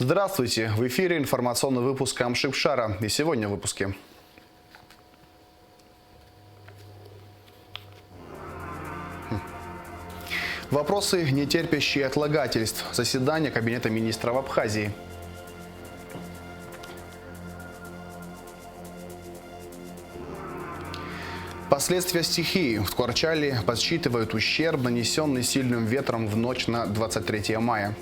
Здравствуйте! В эфире информационный выпуск Амшипшара. И сегодня в выпуске. Вопросы, не терпящие отлагательств. Заседание Кабинета министров Абхазии. Последствия стихии. В Ткварчале подсчитывают ущерб, нанесенный сильным ветром в ночь на 23 мая.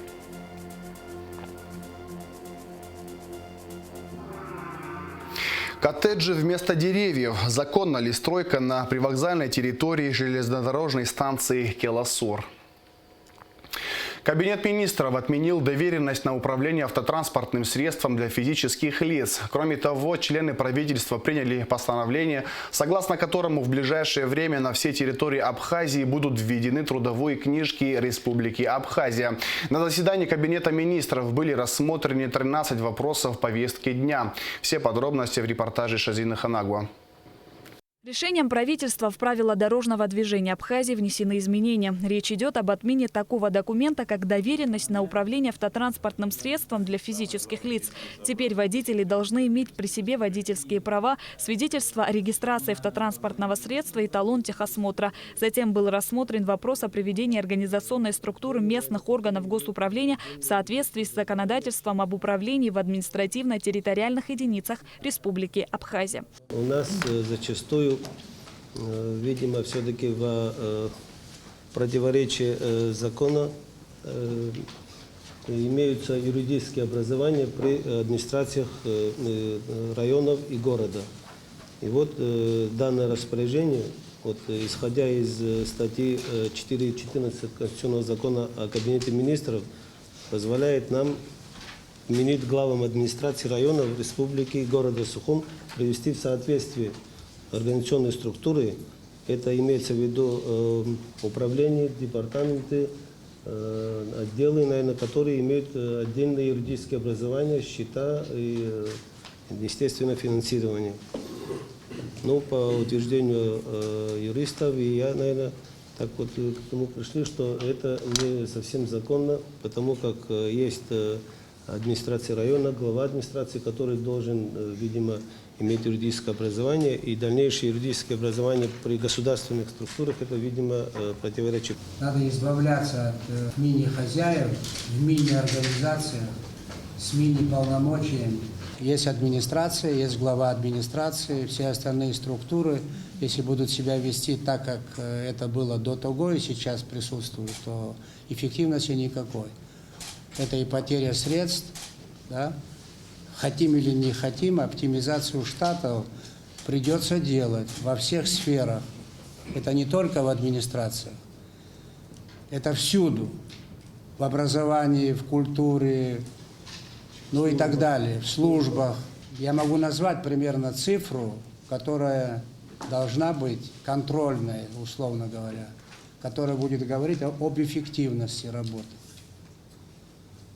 Коттеджи вместо деревьев. Законна ли стройка на привокзальной территории железнодорожной станции Келасур? Кабинет министров отменил доверенность на управление автотранспортным средством для физических лиц. Кроме того, члены правительства приняли постановление, согласно которому в ближайшее время на всей территории Абхазии будут введены трудовые книжки Республики Абхазия. На заседании Кабинета министров были рассмотрены 13 вопросов повестки дня. Все подробности в репортаже Шазины Ханагуа. Решением правительства в правила дорожного движения Абхазии внесены изменения. Речь идет об отмене такого документа, как доверенность на управление автотранспортным средством для физических лиц. Теперь водители должны иметь при себе водительские права, свидетельство о регистрации автотранспортного средства и талон техосмотра. Затем был рассмотрен вопрос о приведении организационной структуры местных органов госуправления в соответствии с законодательством об управлении в административно-территориальных единицах Республики Абхазия. У нас зачастую, видимо, все-таки в противоречии закона имеются юридические образования при администрациях районов и города. И вот данное распоряжение, исходя из статьи 4.14 Конституционного закона о Кабинете министров, позволяет нам вменить главам администрации районов, республики и города Сухум привести в соответствие организационной структуры. Это имеется в виду управление, департаменты, отделы, наверное, которые имеют отдельное юридическое образование, счета и, естественно, финансирование. Ну, по утверждению юристов, и я, наверное, так вот к тому пришли, что это не совсем законно, потому как есть администрация района, глава администрации, который должен, видимо, иметь юридическое образование, и дальнейшее юридическое образование при государственных структурах, это, видимо, противоречит. Надо избавляться от мини-хозяев, в мини-организациях, с мини-полномочиями. Есть администрация, есть глава администрации, все остальные структуры, если будут себя вести так, как это было до того и сейчас присутствует, то эффективности никакой. Это и потеря средств, да? Хотим или не хотим, оптимизацию штатов придется делать во всех сферах. Это не только в администрации, это всюду. В образовании, в культуре, ну и так далее, в службах. Я могу назвать примерно цифру, которая должна быть контрольной, условно говоря, которая будет говорить об эффективности работы.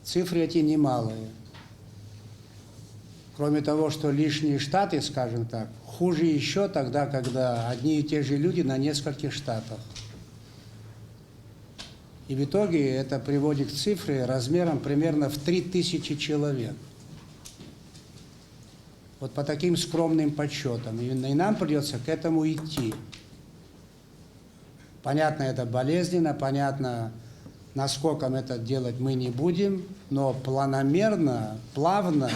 Цифры эти немалые. Кроме того, что лишние штаты, скажем так, хуже еще тогда, когда одни и те же люди на нескольких штатах. И в итоге это приводит к цифре размером примерно в 3000 человек. Вот по таким скромным подсчетам. И нам придется к этому идти. Понятно, это болезненно, понятно, насколько это делать мы не будем, но планомерно, плавно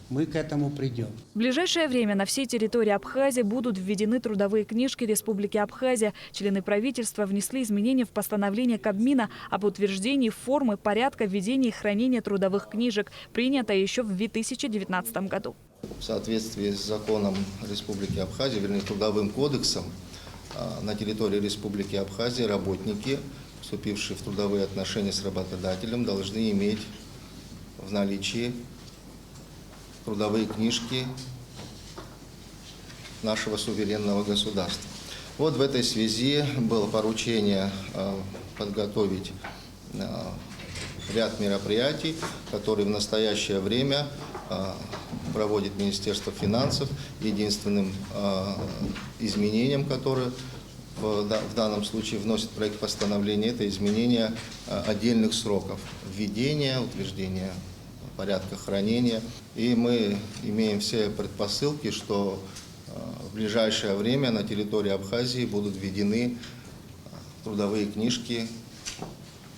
мы к этому придем. В ближайшее время на всей территории Абхазии будут введены трудовые книжки Республики Абхазия. Члены правительства внесли изменения в постановление Кабмина об утверждении формы, порядка введения и хранения трудовых книжек, принятое еще в 2019 году. В соответствии с законом Республики Абхазия, вернее, Трудовым кодексом, на территории Республики Абхазия работники, вступившие в трудовые отношения с работодателем, должны иметь в наличии трудовые книжки нашего суверенного государства. Вот в этой связи было поручение подготовить ряд мероприятий, которые в настоящее время проводит Министерство финансов. Единственным изменением, которое в данном случае вносит проект постановления, это изменение отдельных сроков введения, утверждения порядка хранения. И мы имеем все предпосылки, что в ближайшее время на территории Абхазии будут введены трудовые книжки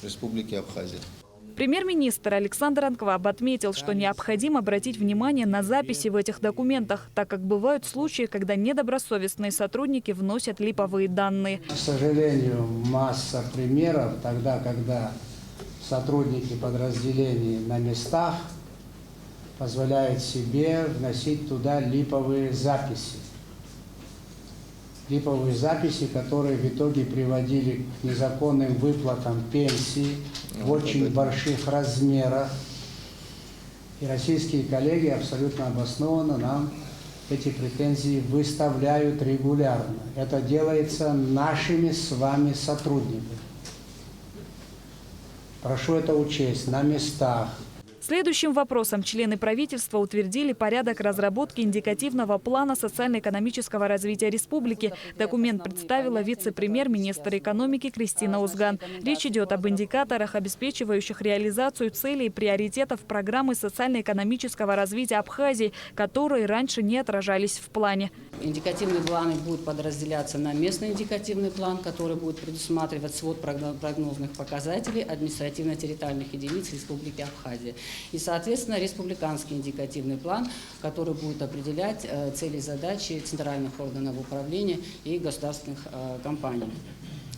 Республики Абхазия. Премьер-министр Александр Анкваб отметил, что необходимо обратить внимание на записи в этих документах, так как бывают случаи, когда недобросовестные сотрудники вносят липовые данные. К сожалению, масса примеров тогда, когда сотрудники подразделений на местах позволяют себе вносить туда липовые записи. Липовые записи, которые в итоге приводили к незаконным выплатам пенсий в очень больших размерах. И российские коллеги абсолютно обоснованно нам эти претензии выставляют регулярно. Это делается нашими с вами сотрудниками. Прошу это учесть на местах. Следующим вопросом члены правительства утвердили порядок разработки индикативного плана социально-экономического развития республики. Документ представила вице-премьер-министр экономики Кристина Узган. Речь идет об индикаторах, обеспечивающих реализацию целей и приоритетов программы социально-экономического развития Абхазии, которые раньше не отражались в плане. Индикативные планы будут подразделяться на местный индикативный план, который будет предусматривать свод прогнозных показателей административно-территориальных единиц Республики Абхазия. И, соответственно, республиканский индикативный план, который будет определять цели и задачи центральных органов управления и государственных компаний.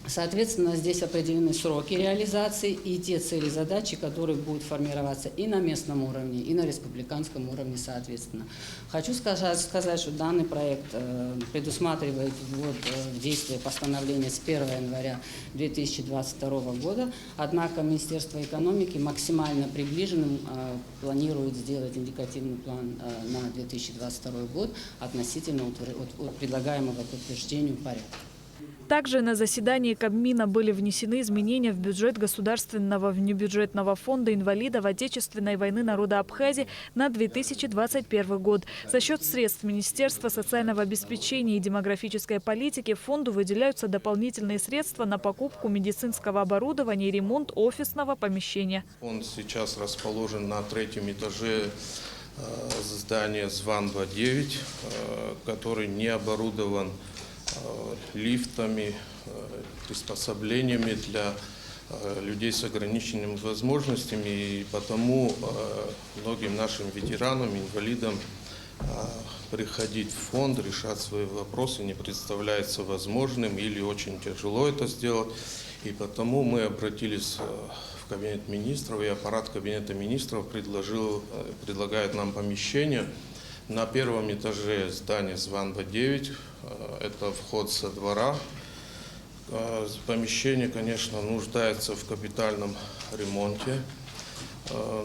Соответственно, здесь определены сроки реализации и те цели и задачи, которые будут формироваться и на местном уровне, и на республиканском уровне, соответственно. Хочу сказать, что данный проект предусматривает ввод в действие постановления с 1 января 2022 года, однако Министерство экономики максимально приближенным планирует сделать индикативный план на 2022 год относительно предлагаемого к утверждению порядка. Также на заседании Кабмина были внесены изменения в бюджет Государственного внебюджетного фонда инвалидов Отечественной войны народа Абхазии на 2021 год. За счет средств Министерства социального обеспечения и демографической политики фонду выделяются дополнительные средства на покупку медицинского оборудования и ремонт офисного помещения. Фонд сейчас расположен на 3-м этаже здания ЗВАН-2-9, который не оборудован лифтами, приспособлениями для людей с ограниченными возможностями, и потому многим нашим ветеранам, инвалидам приходить в фонд, решать свои вопросы не представляется возможным или очень тяжело это сделать. И потому мы обратились в Кабинет министров, и аппарат Кабинета министров предлагает нам помещение на 1-м этаже здания ЗВАН-2-9. Это вход со двора. Помещение, конечно, нуждается в капитальном ремонте,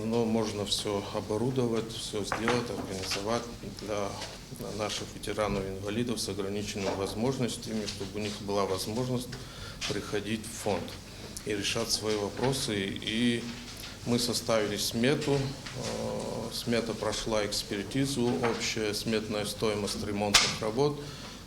но можно все оборудовать, все сделать, организовать для наших ветеранов-инвалидов с ограниченными возможностями, чтобы у них была возможность приходить в фонд и решать свои вопросы. И мы составили смету. Смета прошла экспертизу. Общая сметная стоимость ремонтных работ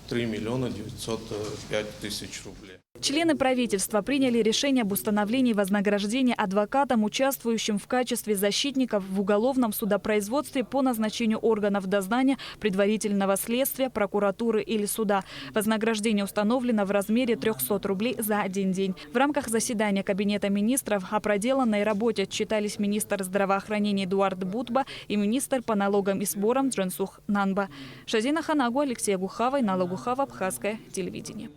3 905 000 рублей. Члены правительства приняли решение об установлении вознаграждения адвокатам, участвующим в качестве защитников в уголовном судопроизводстве по назначению органов дознания, предварительного следствия, прокуратуры или суда. Вознаграждение установлено в размере 300 рублей за один день. В рамках заседания Кабинета министров о проделанной работе отчитались министр здравоохранения Эдуард Бутба и министр по налогам и сборам Джансух Нанба. Шазина Ханагу, Алексей Гухава, Налогухава, Абхазское телевидение.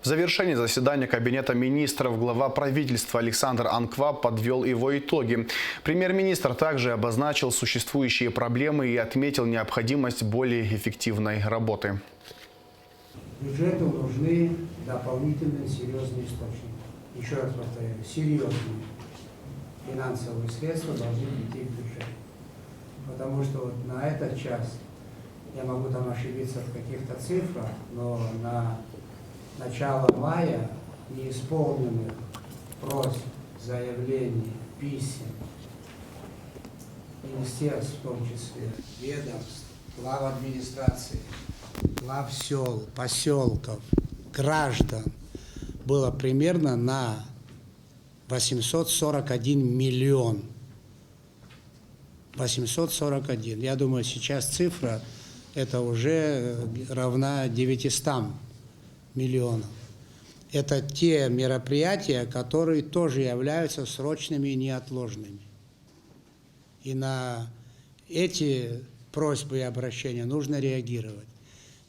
В завершении заседания Кабинета министров глава правительства Александр Анкваб подвел его итоги. Премьер-министр также обозначил существующие проблемы и отметил необходимость более эффективной работы. Бюджету нужны дополнительные серьезные источники. Еще раз повторяю, серьезные финансовые средства должны идти в бюджет. Потому что вот на этот час, я могу там ошибиться в каких-то цифрах, но на начало мая неисполненных просьб, заявлений, писем, министерств, в том числе ведомств, глав администрации, глав сел, поселков, граждан, было примерно на 841 миллион 841. Я думаю, сейчас цифра это уже равна 900 миллионам. Это те мероприятия, которые тоже являются срочными и неотложными. И на эти просьбы и обращения нужно реагировать.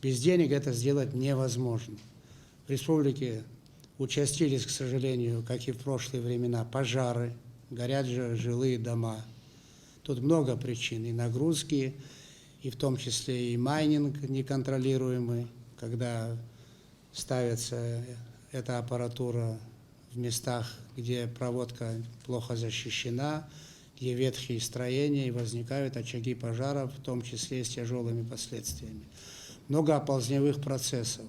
Без денег это сделать невозможно. В республике участились, к сожалению, как и в прошлые времена, пожары, горят жилые дома. Тут много причин, и нагрузки, и в том числе и майнинг неконтролируемый, когда ставится эта аппаратура в местах, где проводка плохо защищена, где ветхие строения, и возникают очаги пожаров, в том числе с тяжелыми последствиями. Много оползневых процессов,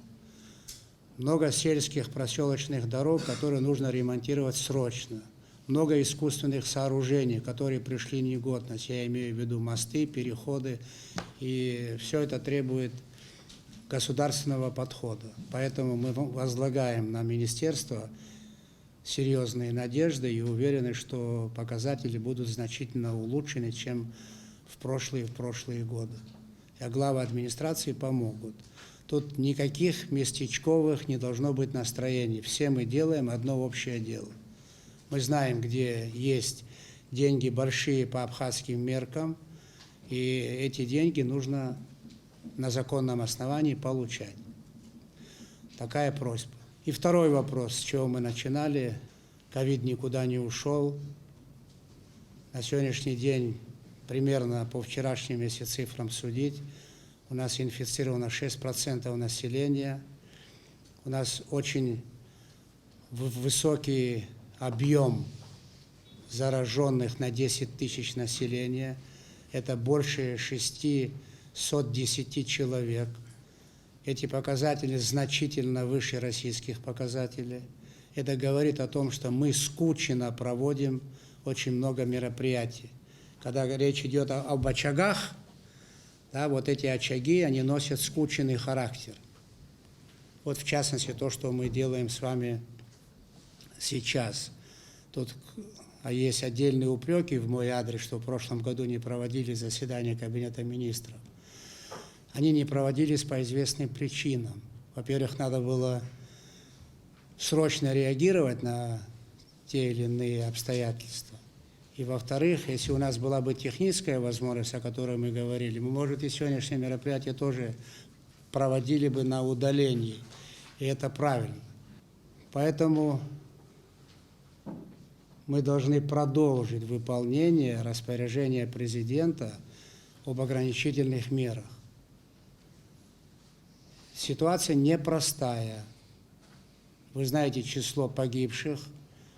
много сельских проселочных дорог, которые нужно ремонтировать срочно, много искусственных сооружений, которые пришли в негодность, я имею в виду мосты, переходы, и все это требует государственного подхода. Поэтому мы возлагаем на министерство серьезные надежды и уверены, что показатели будут значительно улучшены, чем в прошлые годы. А главы администрации помогут. Тут никаких местечковых не должно быть настроений. Все мы делаем одно общее дело. Мы знаем, где есть деньги большие по абхазским меркам, и эти деньги нужно на законном основании получать. Такая просьба. И второй вопрос, с чего мы начинали. Ковид никуда не ушел. На сегодняшний день, примерно по вчерашним, если цифрам судить, у нас инфицировано 6% населения. У нас очень высокий объем зараженных на 10 тысяч населения. Это больше 610 человек. Эти показатели значительно выше российских показателей. Это говорит о том, что мы скучно проводим очень много мероприятий. Когда речь идет об очагах, да, вот эти очаги, они носят скучный характер. Вот в частности то, что мы делаем с вами сейчас. Тут есть отдельные упреки в мой адрес, что в прошлом году не проводили заседания Кабинета министров. Они не проводились по известным причинам. Во-первых, надо было срочно реагировать на те или иные обстоятельства. И во-вторых, если у нас была бы техническая возможность, о которой мы говорили, мы, может, и сегодняшнее мероприятие тоже проводили бы на удалении. И это правильно. Поэтому мы должны продолжить выполнение распоряжения президента об ограничительных мерах. Ситуация непростая. Вы знаете число погибших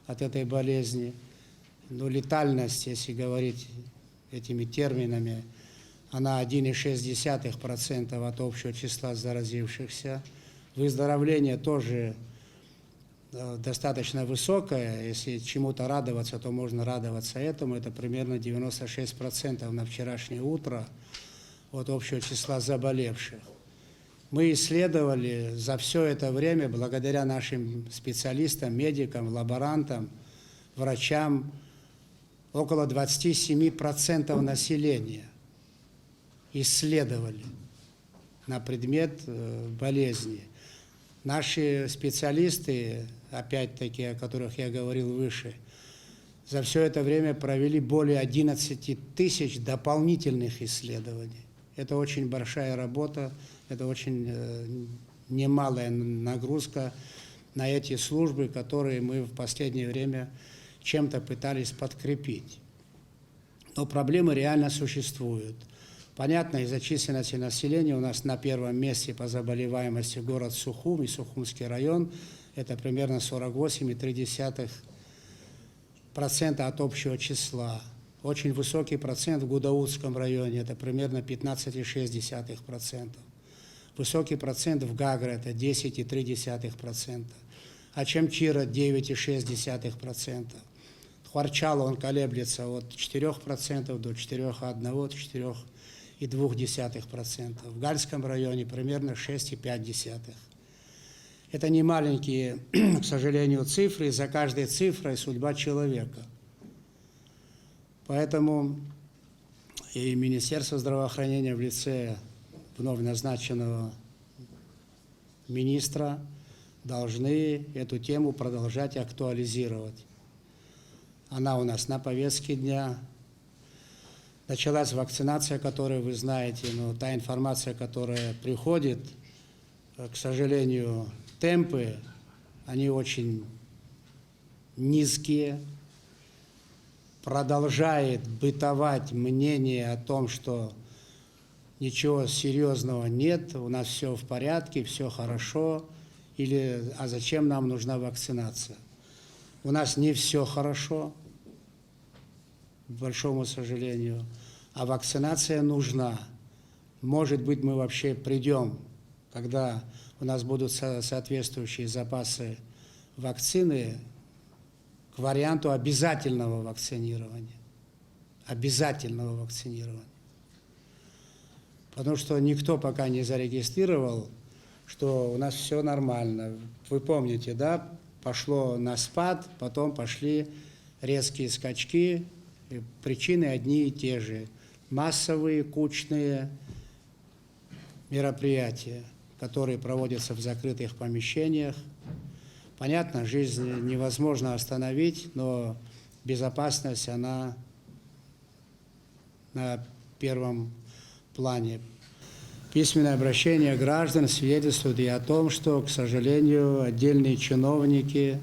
от этой болезни. Но летальность, если говорить этими терминами, она 1,6% от общего числа заразившихся. Выздоровление тоже достаточно высокое. Если чему-то радоваться, то можно радоваться этому. Это примерно 96% на вчерашнее утро от общего числа заболевших. Мы исследовали за все это время, благодаря нашим специалистам, медикам, лаборантам, врачам, около 27% населения исследовали на предмет болезни. Наши специалисты, опять-таки, о которых я говорил выше, за все это время провели более 11 тысяч дополнительных исследований. Это очень большая работа, это очень немалая нагрузка на эти службы, которые мы в последнее время чем-то пытались подкрепить. Но проблемы реально существуют. Понятно, из-за численности населения у нас на первом месте по заболеваемости город Сухум и Сухумский район. Это примерно 48,3% от общего числа. Очень высокий процент в Гудаутском районе, это примерно 15,6%. Высокий процент в Гагре, это 10,3%. Ачамчира 9,6%. Хварчало он колеблется от 4% до 4,1%, 4,2%. В Гальском районе примерно 6,5%. Это не маленькие, к сожалению, цифры, и за каждой цифрой судьба человека. Поэтому и Министерство здравоохранения в лице вновь назначенного министра должны эту тему продолжать актуализировать. Она у нас на повестке дня. Началась вакцинация, которую вы знаете, но та информация, которая приходит, к сожалению, темпы, они очень низкие. Продолжает бытовать мнение о том, что ничего серьезного нет, у нас все в порядке, все хорошо, или а зачем нам нужна вакцинация? У нас не все хорошо, к большому сожалению, а вакцинация нужна. Может быть, мы вообще придем, когда у нас будут соответствующие запасы вакцины, к варианту обязательного вакцинирования. Обязательного вакцинирования. Потому что никто пока не зарегистрировал, что у нас все нормально. Вы помните, да, пошло на спад, потом пошли резкие скачки, и причины одни и те же. Массовые, кучные мероприятия, которые проводятся в закрытых помещениях. Понятно, жизнь невозможно остановить, но безопасность, она на первом плане. Письменное обращение граждан свидетельствует и о том, что, к сожалению, отдельные чиновники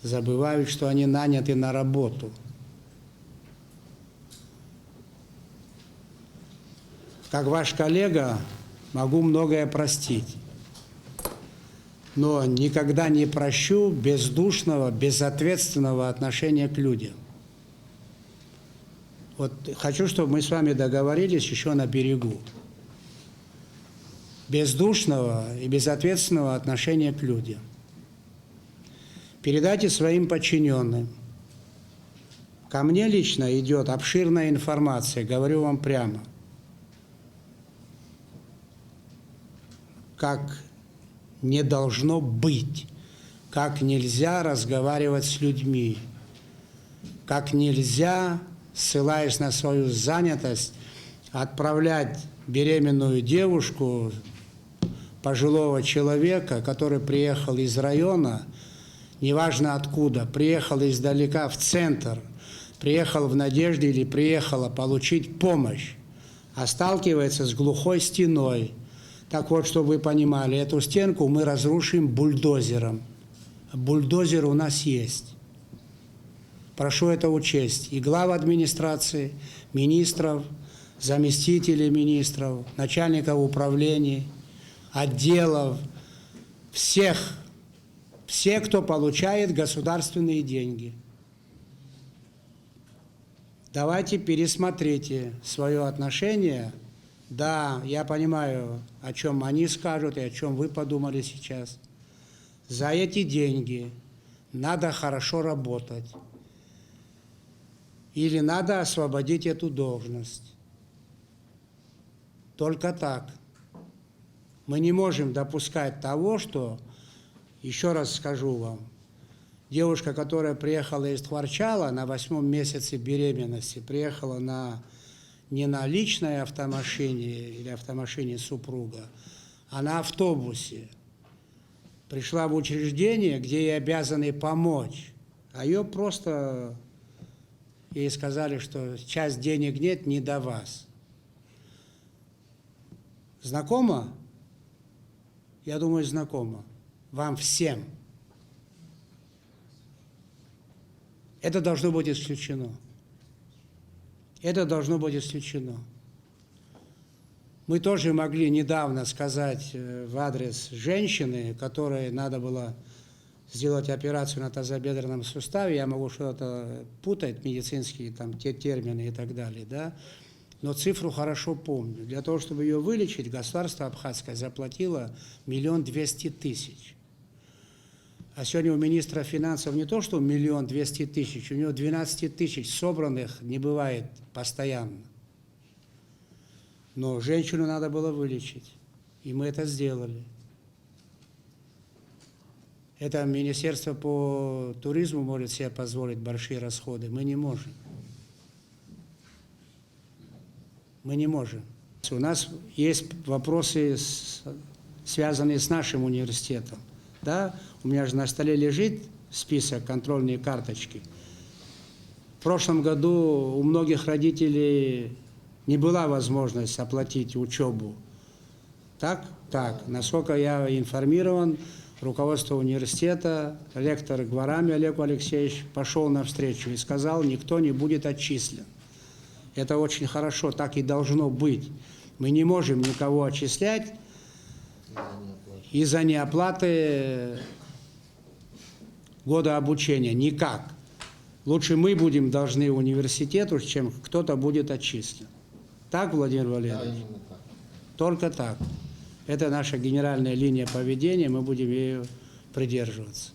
забывают, что они наняты на работу. Как ваш коллега, могу многое простить, но никогда не прощу бездушного, безответственного отношения к людям. Вот хочу, чтобы мы с вами договорились еще на берегу. Бездушного и безответственного отношения к людям. Передайте своим подчиненным. Ко мне лично идет обширная информация, говорю вам прямо. Как не должно быть, как нельзя разговаривать с людьми, как нельзя, ссылаясь на свою занятость, отправлять беременную девушку, пожилого человека, который приехал из района, неважно откуда, приехал издалека в центр, приехал в надежде или приехала получить помощь, а сталкивается с глухой стеной. Так вот, чтобы вы понимали, эту стенку мы разрушим бульдозером. Бульдозер у нас есть. Прошу это учесть. И глав администрации, министров, заместителей министров, начальников управлений, отделов, все, кто получает государственные деньги. Давайте пересмотрите свое отношение. Да, я понимаю, о чем они скажут и о чем вы подумали сейчас. За эти деньги надо хорошо работать. Или надо освободить эту должность. Только так. Мы не можем допускать того, что, еще раз скажу вам, девушка, которая приехала из Тхварчала на 8-м месяце беременности, приехала не на личной автомашине или автомашине супруга, а на автобусе. Пришла в учреждение, где ей обязаны помочь, а ее просто, ей сказали, что часть денег нет, не до вас. Знакомо? Я думаю, знакомо. Вам всем. Это должно быть исключено. Это должно быть исключено. Мы тоже могли недавно сказать в адрес женщины, которой надо было сделать операцию на тазобедренном суставе, я могу что-то путать, медицинские там, те термины и так далее, да? Но цифру хорошо помню. Для того, чтобы ее вылечить, государство абхазское заплатило 1 200 000. А сегодня у министра финансов не то, что 1 200 000, у него 12 000 собранных не бывает постоянно. Но женщину надо было вылечить, и мы это сделали. Это Министерство по туризму может себе позволить большие расходы, мы не можем. Мы не можем. У нас есть вопросы, связанные с нашим университетом. Да? У меня же на столе лежит список, контрольные карточки. В прошлом году у многих родителей не была возможность оплатить учебу. Так? Так. Насколько я информирован, руководство университета, ректор Гварами Олег Алексеевич пошел навстречу и сказал, никто не будет отчислен. Это очень хорошо, так и должно быть. Мы не можем никого отчислять из-за неоплаты года обучения. Никак. Лучше мы будем должны университету, чем кто-то будет отчислен. Так, Владимир Валерьевич? Только так. Это наша генеральная линия поведения, мы будем ею придерживаться.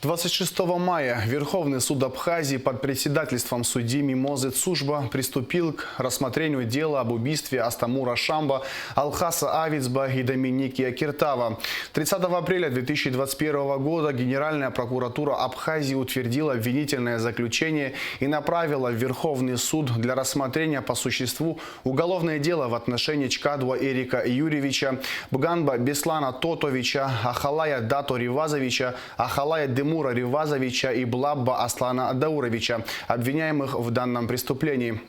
26 мая Верховный суд Абхазии под председательством судьи Мимозы Цушба приступил к рассмотрению дела об убийстве Астамура Шамба, Алхаса Авицба и Доминики Акиртава. 30 апреля 2021 года Генеральная прокуратура Абхазии утвердила обвинительное заключение и направила в Верховный суд для рассмотрения по существу уголовное дело в отношении Чкадуа Эрика Юрьевича, Бганба Беслана Тотовича, Ахалая Дато Ривазовича, Ахалая Демура Ривазовича и Блабба Аслана Дауровича, обвиняемых в данном преступлении.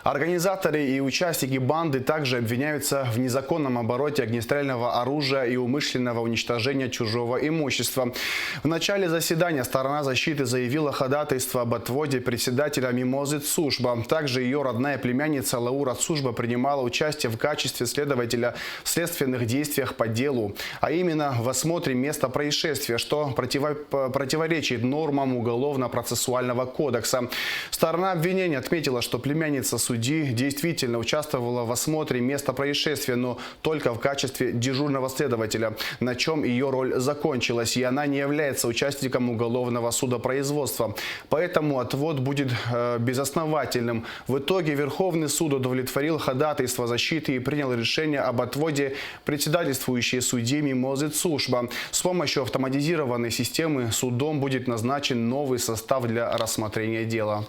Организаторы и участники банды также обвиняются в незаконном обороте огнестрельного оружия и умышленного уничтожения чужого имущества. В начале заседания сторона защиты заявила ходатайство об отводе председателя Мимозы Цушба. Также ее родная племянница Лаура Цушба принимала участие в качестве следователя в следственных действиях по делу, а именно в осмотре места происшествия, что противоречит нормам Уголовно-процессуального кодекса. Сторона обвинения отметила, что племянница судьи действительно участвовала в осмотре места происшествия, но только в качестве дежурного следователя, на чем ее роль закончилась, и она не является участником уголовного судопроизводства. Поэтому отвод будет безосновательным. В итоге Верховный суд удовлетворил ходатайство защиты и принял решение об отводе председательствующей судьи Мимозы Цушба. С помощью автоматизированной системы судом будет назначен новый состав для рассмотрения дела.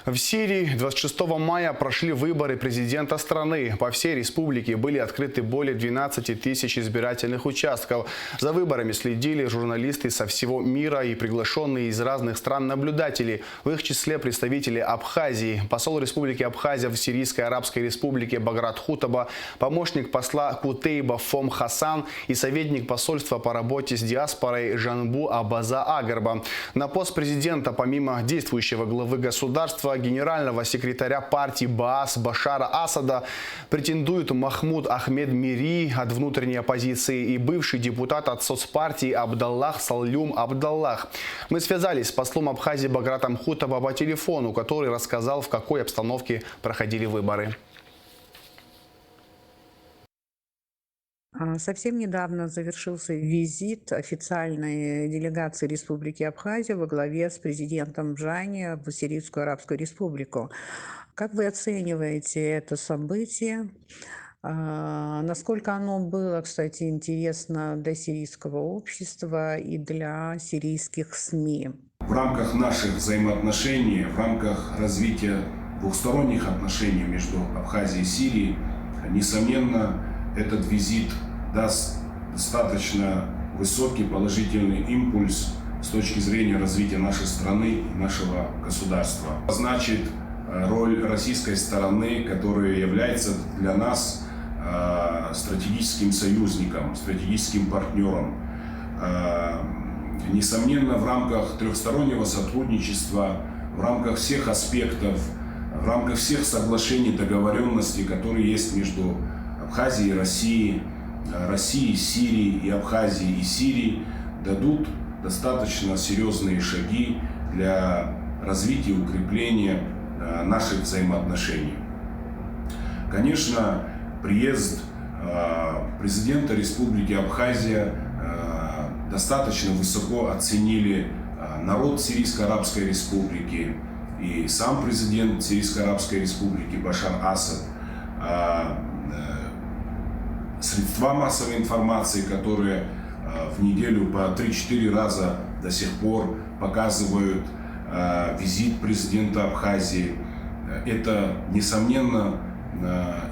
В Сирии 26 мая прошли выборы президента страны. По всей республике были открыты более 12 тысяч избирательных участков. За выборами следили журналисты со всего мира и приглашенные из разных стран наблюдатели, в их числе представители Абхазии, посол Республики Абхазия в Сирийской Арабской Республике Баграт Хутаба, помощник посла Кутейба Фом Хасан и советник посольства по работе с диаспорой Жанбу Абаза Агарба. На пост президента, помимо действующего главы государства, генерального секретаря партии Баас Башара Асада, претендуют Махмуд Ахмед Мири от внутренней оппозиции и бывший депутат от соцпартии Абдаллах Саллюм Абдаллах. Мы связались с послом Абхазии Багратом Хутаба по телефону, который рассказал, в какой обстановке проходили выборы. Совсем недавно завершился визит официальной делегации Республики Абхазия во главе с президентом Бжани в Сирийскую Арабскую Республику. Как вы оцениваете это событие? Насколько оно было, кстати, интересно для сирийского общества и для сирийских СМИ? В рамках наших взаимоотношений, в рамках развития двухсторонних отношений между Абхазией и Сирией, несомненно, этот визит даст достаточно высокий положительный импульс с точки зрения развития нашей страны и нашего государства. Значит, роль российской стороны, которая является для нас стратегическим союзником, стратегическим партнером. Несомненно, в рамках трехстороннего сотрудничества, в рамках всех аспектов, в рамках всех соглашений, договоренностей, которые есть между Абхазией и Россией, Россией и Сирией и Абхазией и Сирией, дадут достаточно серьезные шаги для развития и укрепления наших взаимоотношений. Конечно, приезд президента Республики Абхазия достаточно высоко оценили народ Сирийской Арабской Республики и сам президент Сирийской Арабской Республики Башар Асад, средства массовой информации, которые в неделю по 3-4 раза до сих пор показывают визит президента Абхазии. Это, несомненно,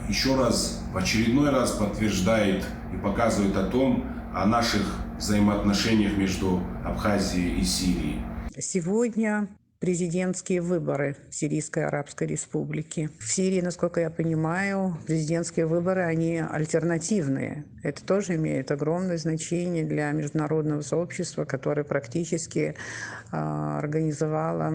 еще раз, в очередной раз подтверждает и показывает о наших взаимоотношениях между Абхазией и Сирией. Сегодня президентские выборы в Сирийской Арабской Республике. В Сирии, насколько я понимаю, президентские выборы, они альтернативные. Это тоже имеет огромное значение для международного сообщества, которое практически организовало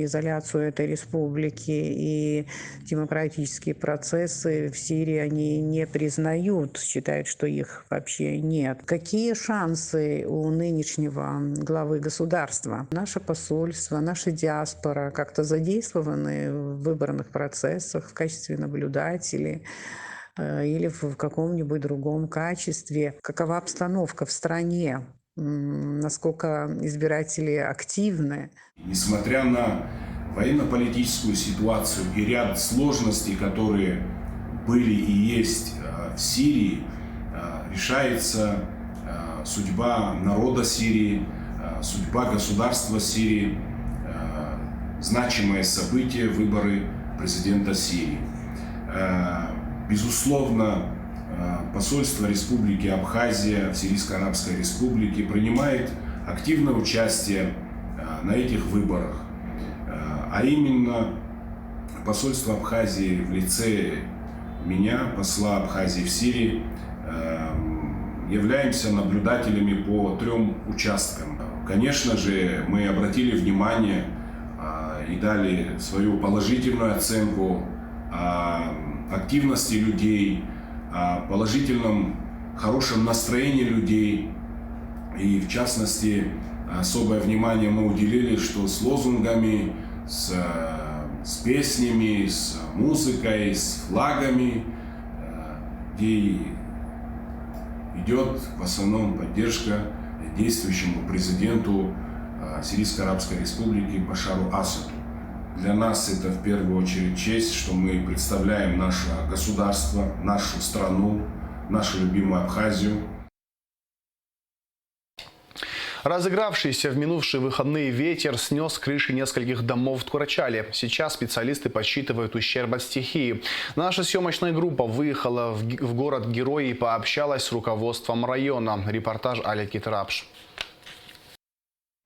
изоляцию этой республики. И демократические процессы в Сирии они не признают, считают, что их вообще нет. Какие шансы у нынешнего главы государства? Наше посольство, наша диаспора как-то задействованы в выборных процессах в качестве наблюдателей или в каком-нибудь другом качестве? Какова обстановка в стране? Насколько избиратели активны? Несмотря на военно-политическую ситуацию и ряд сложностей, которые были и есть в Сирии, решается судьба народа Сирии, судьба государства Сирии, значимое событие — выборы президента Сирии. Безусловно, посольство Республики Абхазия в Сирийской Арабской Республике принимает активное участие на этих выборах. А именно, посольство Абхазии в лице меня, посла Абхазии в Сирии, являемся наблюдателями по 3 участкам. Конечно же, мы обратили внимание и дали свою положительную оценку активности людей, о положительном, хорошем настроении людей. И в частности, особое внимание мы уделили, что с лозунгами, с песнями, с музыкой, с флагами, где идет в основном поддержка действующему президенту Сирийской Арабской Республики Башару Асаду. Для нас это в первую очередь честь, что мы представляем наше государство, нашу страну, нашу любимую Абхазию. Разыгравшийся в минувшие выходные ветер снес крыши нескольких домов в Ткорачале. Сейчас специалисты подсчитывают ущерб от стихии. Наша съемочная группа выехала в город-герой и пообщалась с руководством района. Репортаж Аля Китрапш.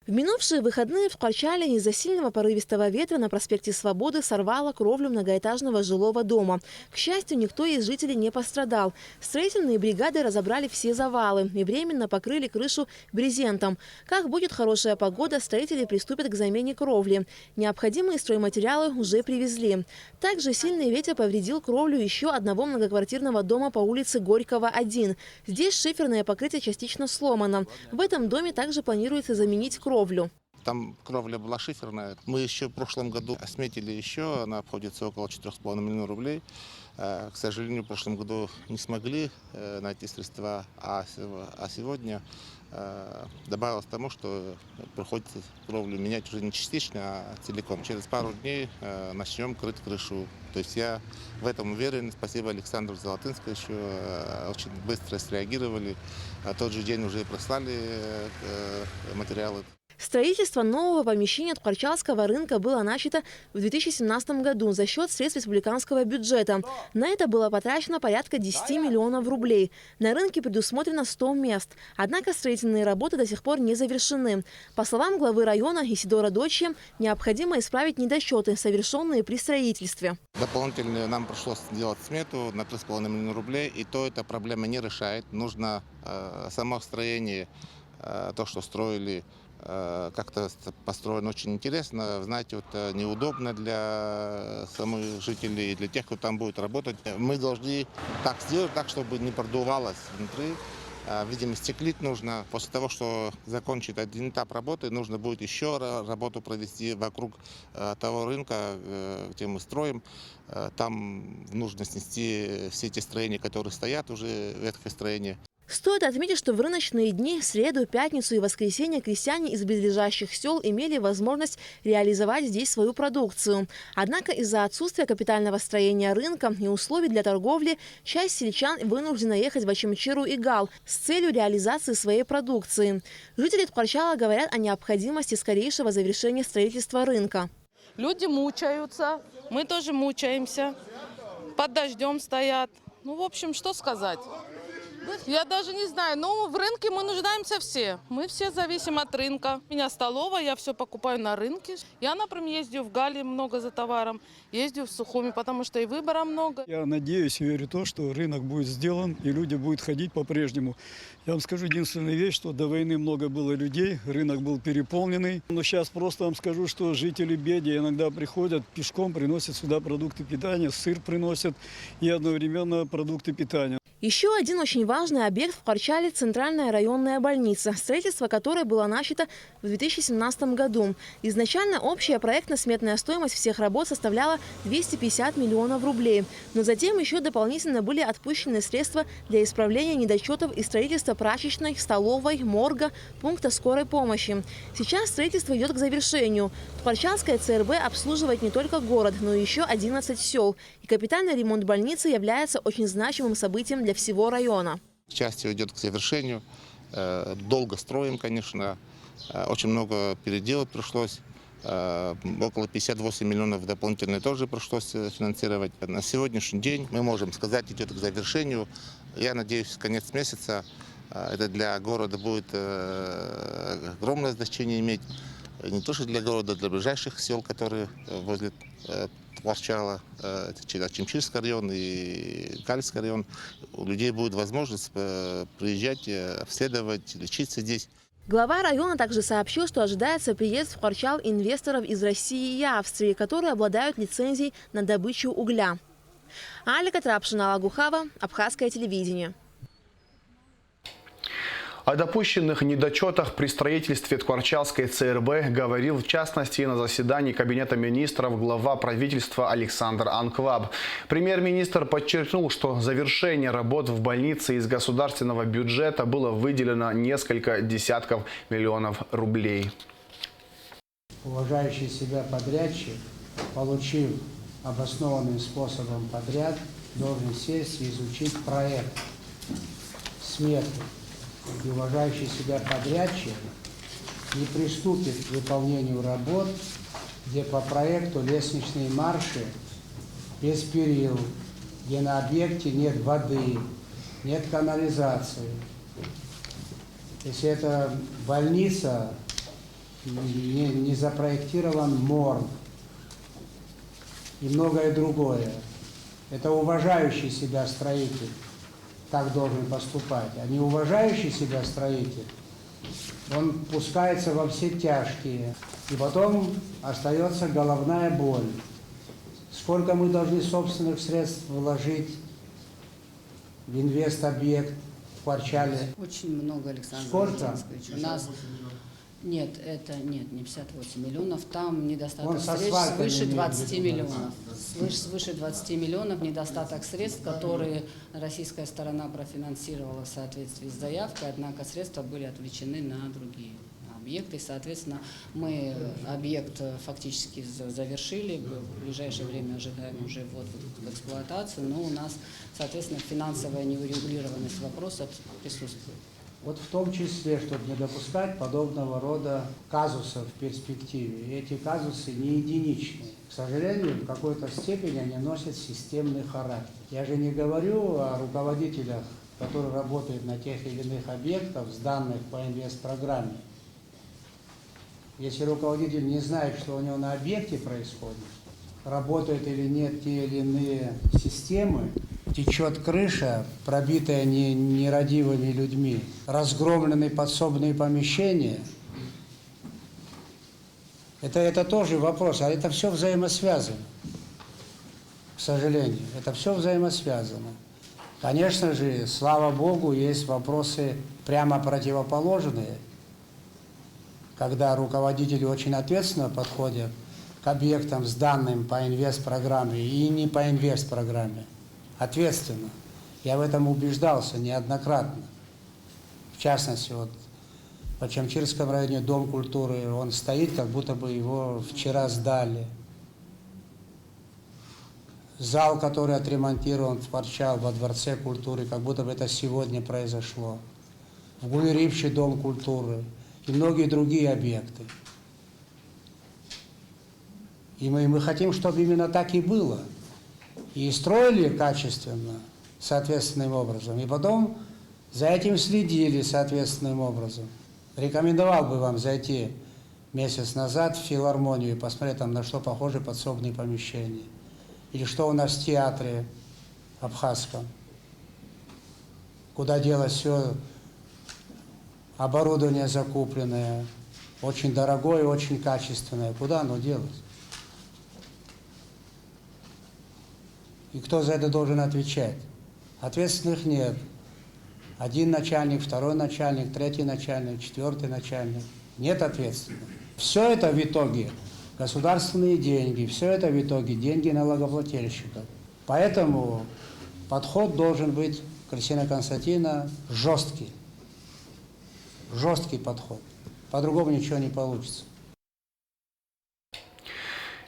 В минувшие выходные в Ткорачале из-за сильного порывистого ветра на проспекте Свободы сорвало кровлю многоэтажного жилого дома. К счастью, никто из жителей не пострадал. Строительные бригады разобрали все завалы и временно покрыли крышу брезентом. Как будет хорошая погода, строители приступят к замене кровли. Необходимые стройматериалы уже привезли. Также сильный ветер повредил кровлю еще одного многоквартирного дома по улице Горького, 1. Здесь шиферное покрытие частично сломано. В этом доме также планируется заменить кровлю. Там кровля была шиферная. Мы еще в прошлом году сметили еще, она обходится около 4,5 миллиона рублей. К сожалению, в прошлом году не смогли найти средства, а сегодня добавилось к тому, что приходится кровлю менять уже не частично, а целиком. Через пару дней начнем крыть крышу. То есть я в этом уверен. Спасибо Александру Золотынскому, еще очень быстро среагировали. Тот же день уже прислали материалы. Строительство нового помещения Ткорачальского рынка было начато в 2017 году за счет средств республиканского бюджета. На это было потрачено порядка 10 миллионов рублей. На рынке предусмотрено 100 мест. Однако строительные работы до сих пор не завершены. По словам главы района Исидора Дочи, необходимо исправить недочеты, совершенные при строительстве. Дополнительно нам пришлось сделать смету на 3,5 миллиона рублей, и то эта проблема не решает. Нужно само строение, то, что строили, как-то построено очень интересно. Знаете, вот неудобно для самих жителей и для тех, кто там будет работать. Мы должны так сделать, так, чтобы не продувалось внутри. Видимо, стеклить нужно. После того, что закончит один этап работы, нужно будет еще работу провести вокруг того рынка, где мы строим. Там нужно снести все эти строения, которые стоят, уже ветхое строение. Стоит отметить, что в рыночные дни, среду, пятницу и воскресенье крестьяне из близлежащих сел имели возможность реализовать здесь свою продукцию. Однако из-за отсутствия капитального строения рынка и условий для торговли часть сельчан вынуждена ехать в Очимчиру и Гал с целью реализации своей продукции. Жители Ткварчала говорят о необходимости скорейшего завершения строительства рынка. Люди мучаются, мы тоже мучаемся, под дождем стоят. Ну, в общем, что сказать? Я даже не знаю, но в рынке мы нуждаемся все. Мы все зависим от рынка. У меня столовая, я все покупаю на рынке. Я, например, ездю в Гале много за товаром, ездю в Сухуми, потому что и выбора много. Я надеюсь и верю в то, что рынок будет сделан и люди будут ходить по-прежнему. Я вам скажу единственную вещь, что до войны много было людей, рынок был переполненный. Но сейчас просто вам скажу, что жители Беди иногда приходят пешком, приносят сюда продукты питания, сыр приносят и одновременно продукты питания. Еще один очень важный объект в Ткварчале – центральная районная больница, строительство которой было начато в 2017 году. Изначально общая проектно-сметная стоимость всех работ составляла 250 миллионов рублей. Но затем еще дополнительно были отпущены средства для исправления недочетов и строительства прачечной, столовой, морга, пункта скорой помощи. Сейчас строительство идет к завершению. Ткварчалская ЦРБ обслуживает не только город, но и еще 11 сел. И капитальный ремонт больницы является очень значимым событием для всего района. Часть идет к завершению. Долго строим, конечно. Очень много переделать пришлось. Около 58 миллионов дополнительно тоже пришлось финансировать. На сегодняшний день мы можем сказать, идет к завершению. Я надеюсь, конец месяца это для города будет огромное значение иметь. Не только для города, для ближайших сел, которые возле Ткварчала, Очимчирский район и Гальский район. У людей будет возможность приезжать, обследовать, лечиться здесь. Глава района также сообщил, что ожидается приезд в Ткварчал инвесторов из России и Австрии, которые обладают лицензией на добычу угля. Алика Трапшина, Алагухава, Абхазское телевидение. О допущенных недочетах при строительстве Ткварчалской ЦРБ говорил в частности на заседании Кабинета министров глава правительства Александр Анкваб. Премьер-министр подчеркнул, что завершение работ в больнице из государственного бюджета было выделено несколько десятков миллионов рублей. Уважающий себя подрядчик, получив обоснованным способом подряд, должен сесть и изучить проект, смету. И уважающий себя подрядчик не приступит к выполнению работ, где по проекту лестничные марши без перил, где на объекте нет воды, нет канализации. Если это больница, не запроектирован морг и многое другое. Это уважающий себя строитель так должен поступать. А не уважающий себя строитель, он пускается во все тяжкие. И потом остается головная боль. Сколько мы должны собственных средств вложить в инвест-объект в Ткварчале? Очень много, Александр Валентинович. У нас нет, это нет, не 58 миллионов, там недостаток со средств свыше 20 виду, миллионов. Свыше 20 миллионов недостаток средств, которые российская сторона профинансировала в соответствии с заявкой, однако средства были отвлечены на другие объекты. Соответственно, мы объект фактически завершили, в ближайшее время ожидаем уже ввод в эксплуатацию, но у нас, соответственно, финансовая неурегулированность вопроса присутствует. Вот в том числе, чтобы не допускать подобного рода казусов в перспективе. И эти казусы не единичные. К сожалению, в какой-то степени они носят системный характер. Я же не говорю о руководителях, которые работают на тех или иных объектах, сданных по инвестпрограмме. Если руководитель не знает, что у него на объекте происходит, работают или нет те или иные системы, течет крыша, пробитая нерадивыми людьми, разгромлены подсобные помещения. Это тоже вопрос, а это все взаимосвязано. К сожалению, это все взаимосвязано. Конечно же, слава Богу, есть вопросы прямо противоположные, когда руководители очень ответственно подходят к объектам, сданным по инвестпрограмме и не по инвестпрограмме. Ответственно. Я в этом убеждался неоднократно. частности, вот в Почемчирском районе Дом культуры, он стоит, как будто бы его вчера сдали. Зал, который отремонтирован в Порчал, во Дворце культуры, как будто бы это сегодня произошло. В Гулеривче Дом культуры и многие другие объекты. И мы хотим, чтобы именно так и было. И строили качественно, соответственным образом. И потом за этим следили соответственным образом. Рекомендовал бы вам зайти месяц назад в филармонию и посмотреть, там, на что похожи подсобные помещения. Или что у нас в театре абхазском. Куда делось все оборудование закупленное, очень дорогое, очень качественное. Куда оно делось? И кто за это должен отвечать? Ответственных нет. Один начальник, второй начальник, третий начальник, четвертый начальник. Нет ответственных. Все это в итоге государственные деньги, все это в итоге деньги налогоплательщиков. Поэтому подход должен быть, Кристина Константиновна, жесткий. Жесткий подход. По-другому ничего не получится.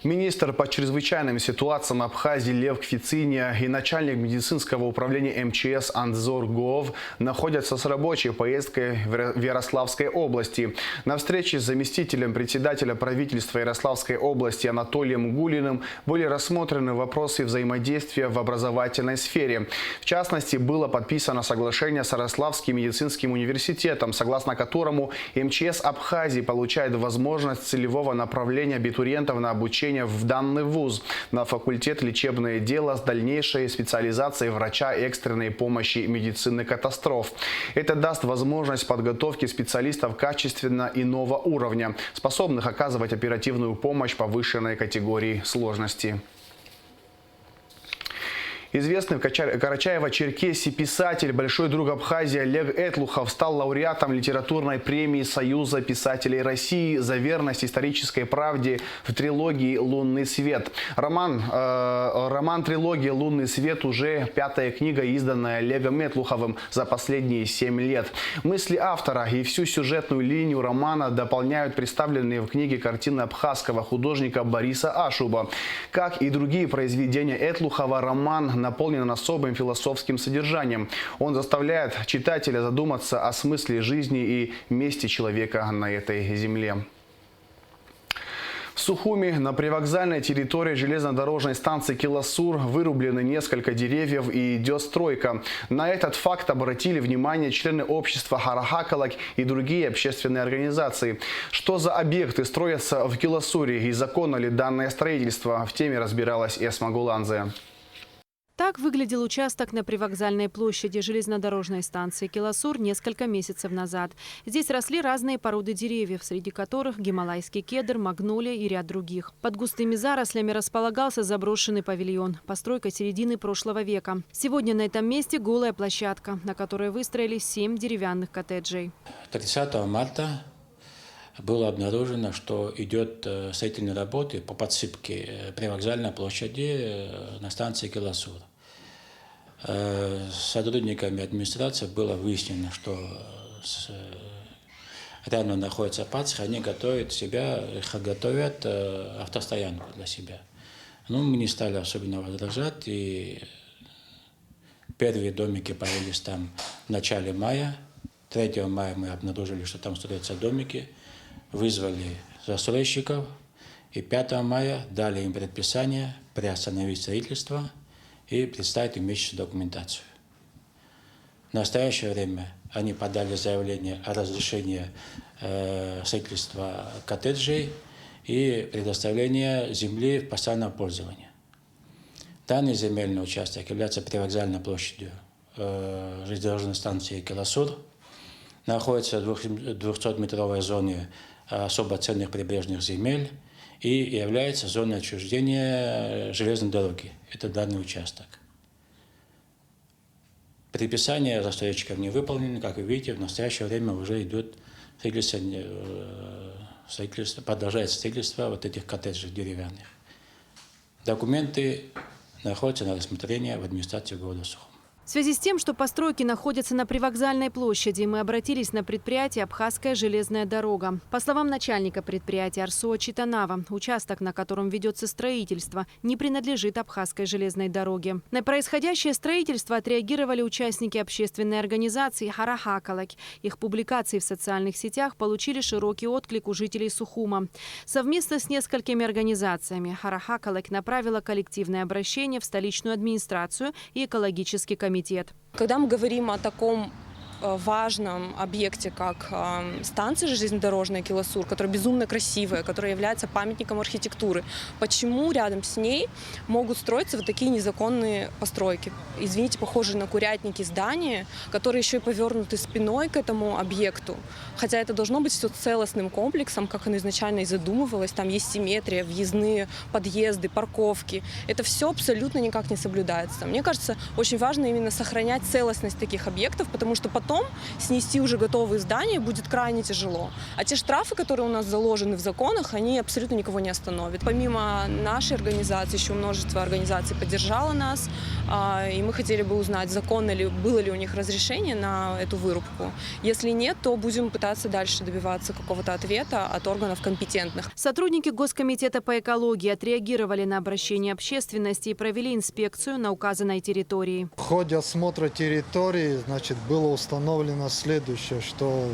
Министр по чрезвычайным ситуациям Абхазии Лев Квициня и начальник медицинского управления МЧС Анзор Гов находятся с рабочей поездкой в Ярославской области. На встрече с заместителем председателя правительства Ярославской области Анатолием Гулиным были рассмотрены вопросы взаимодействия в образовательной сфере. В частности, было подписано соглашение с Ярославским медицинским университетом, согласно которому МЧС Абхазии получает возможность целевого направления абитуриентов на обучение в данный вуз на факультет лечебное дело с дальнейшей специализацией врача экстренной помощи медицины катастроф. Это даст возможность подготовки специалистов качественно иного уровня, способных оказывать оперативную помощь повышенной категории сложности. Известный в Карачаево-Черкесии писатель, большой друг Абхазии Олег Этлухов стал лауреатом литературной премии Союза писателей России за верность исторической правде в трилогии «Лунный свет». Роман трилогия «Лунный свет» уже 5-я книга, изданная Олегом Этлуховым за последние 7 лет. Мысли автора и всю сюжетную линию романа дополняют представленные в книге картины абхазского художника Бориса Ашуба. Как и другие произведения Этлухова, роман наполнен особым философским содержанием. Он заставляет читателя задуматься о смысле жизни и месте человека на этой земле. В Сухуми на привокзальной территории железнодорожной станции Киласур вырублены несколько деревьев и идет стройка. На этот факт обратили внимание члены общества Харахакалак и другие общественные организации. Что за объекты строятся в Киласуре и законно ли данное строительство? В теме разбиралась Эсма Гуланзе. Так выглядел участок на привокзальной площади железнодорожной станции Киласур несколько месяцев назад. Здесь росли разные породы деревьев, среди которых гималайский кедр, магнолия и ряд других. Под густыми зарослями располагался заброшенный павильон, постройка середины прошлого века. Сегодня на этом месте голая площадка, на которой выстроили 7 деревянных коттеджей. 30 марта было обнаружено, что идет строительные работы по подсыпке привокзальной площади на станции Киласур. Сотрудниками администрации было выяснено, что рядом находится ПАЦХ, они готовят автостоянку для себя. Но мы не стали особенно возражать, и первые домики появились там в начале мая. 3 мая мы обнаружили, что там строятся домики. Вызвали застройщиков и 5 мая дали им предписание приостановить строительство и представить имеющуюся документацию. В настоящее время они подали заявление о разрешении строительства коттеджей и предоставления земли в постоянное пользование. Данный земельный участок является привокзальной площадью железнодорожной станции Киласур, находится в 200-метровой зоне особо ценных прибрежных земель и является зоной отчуждения железной дороги. Это данный участок. Предписания застройщиков не выполнены. Как вы видите, в настоящее время уже идет продолжается строительство вот этих коттеджей деревянных. Документы находятся на рассмотрении в администрации города Сухум. В связи с тем, что постройки находятся на привокзальной площади, мы обратились на предприятие «Абхазская железная дорога». По словам начальника предприятия Арсуа Читанава, участок, на котором ведется строительство, не принадлежит Абхазской железной дороге. На происходящее строительство отреагировали участники общественной организации «Харахакалак». Их публикации в социальных сетях получили широкий отклик у жителей Сухума. Совместно с несколькими организациями «Харахакалак» направила коллективное обращение в столичную администрацию и экологический комитет. Когда мы говорим о таком важном объекте, как станция железнодорожная Киласур, которая безумно красивая, которая является памятником архитектуры, почему рядом с ней могут строиться вот такие незаконные постройки? Извините, похожие на курятники здания, которые еще и повернуты спиной к этому объекту. Хотя это должно быть все целостным комплексом, как оно изначально и задумывалось. Там есть симметрия, въездные подъезды, парковки. Это все абсолютно никак не соблюдается. Мне кажется, очень важно именно сохранять целостность таких объектов, потому что потом снести уже готовые здания будет крайне тяжело. А те штрафы, которые у нас заложены в законах, они абсолютно никого не остановят. Помимо нашей организации, еще множество организаций поддержало нас. И мы хотели бы узнать, законно ли, было ли у них разрешение на эту вырубку. Если нет, то будем пытаться дальше добиваться какого-то ответа от органов компетентных. Сотрудники Госкомитета по экологии отреагировали на обращение общественности и провели инспекцию на указанной территории. В ходе осмотра территории, было установлено следующее, что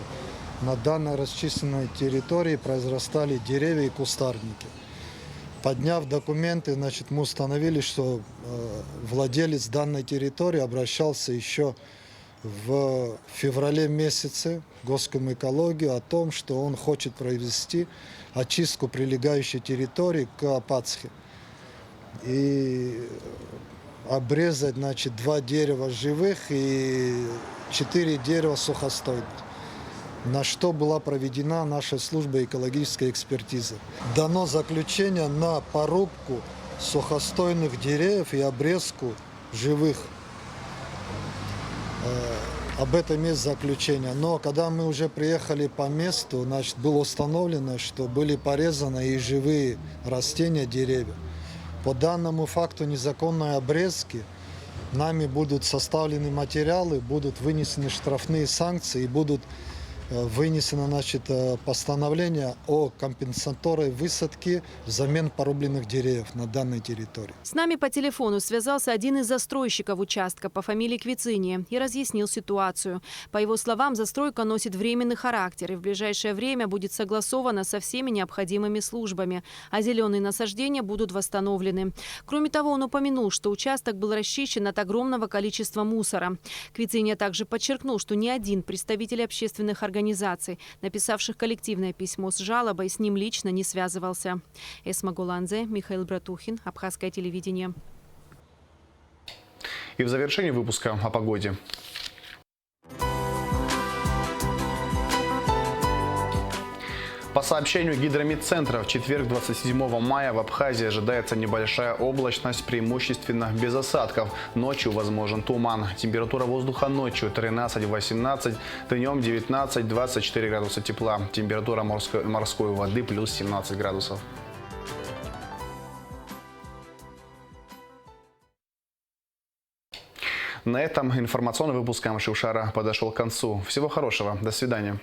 на данной расчищенной территории произрастали деревья и кустарники. Подняв документы, мы установили, что владелец данной территории обращался еще в феврале месяце в Госкомэкологию о том, что он хочет провести очистку прилегающей территории к Апатсхе и обрезать 2 дерева живых и 4 дерева сухостойных, на что была проведена наша служба экологической экспертизы. Дано заключение на порубку сухостойных деревьев и обрезку живых. Об этом есть заключение. Но когда мы уже приехали по месту, было установлено, что были порезаны и живые растения, деревья. По данному факту незаконной обрезки нами будут составлены материалы, будут вынесены штрафные санкции и будут вынесено постановление о компенсаторной высадке взамен порубленных деревьев на данной территории. С нами по телефону связался один из застройщиков участка по фамилии Квициния и разъяснил ситуацию. По его словам, застройка носит временный характер и в ближайшее время будет согласована со всеми необходимыми службами, а зеленые насаждения будут восстановлены. Кроме того, он упомянул, что участок был расчищен от огромного количества мусора. Квициния также подчеркнул, что ни один представитель общественных организаций, написавших коллективное письмо с жалобой, с ним лично не связывался. Эсма Голанзе, Михаил Братухин, Абхазское телевидение. И в завершении выпуска о погоде. По сообщению Гидромедцентра, в четверг, 27 мая, в Абхазии ожидается небольшая облачность, преимущественно без осадков. Ночью возможен туман. Температура воздуха ночью 13-18, днем 19-24 градуса тепла. Температура морской воды плюс 17 градусов. На этом информационный выпуск Амши Ушара подошел к концу. Всего хорошего. До свидания.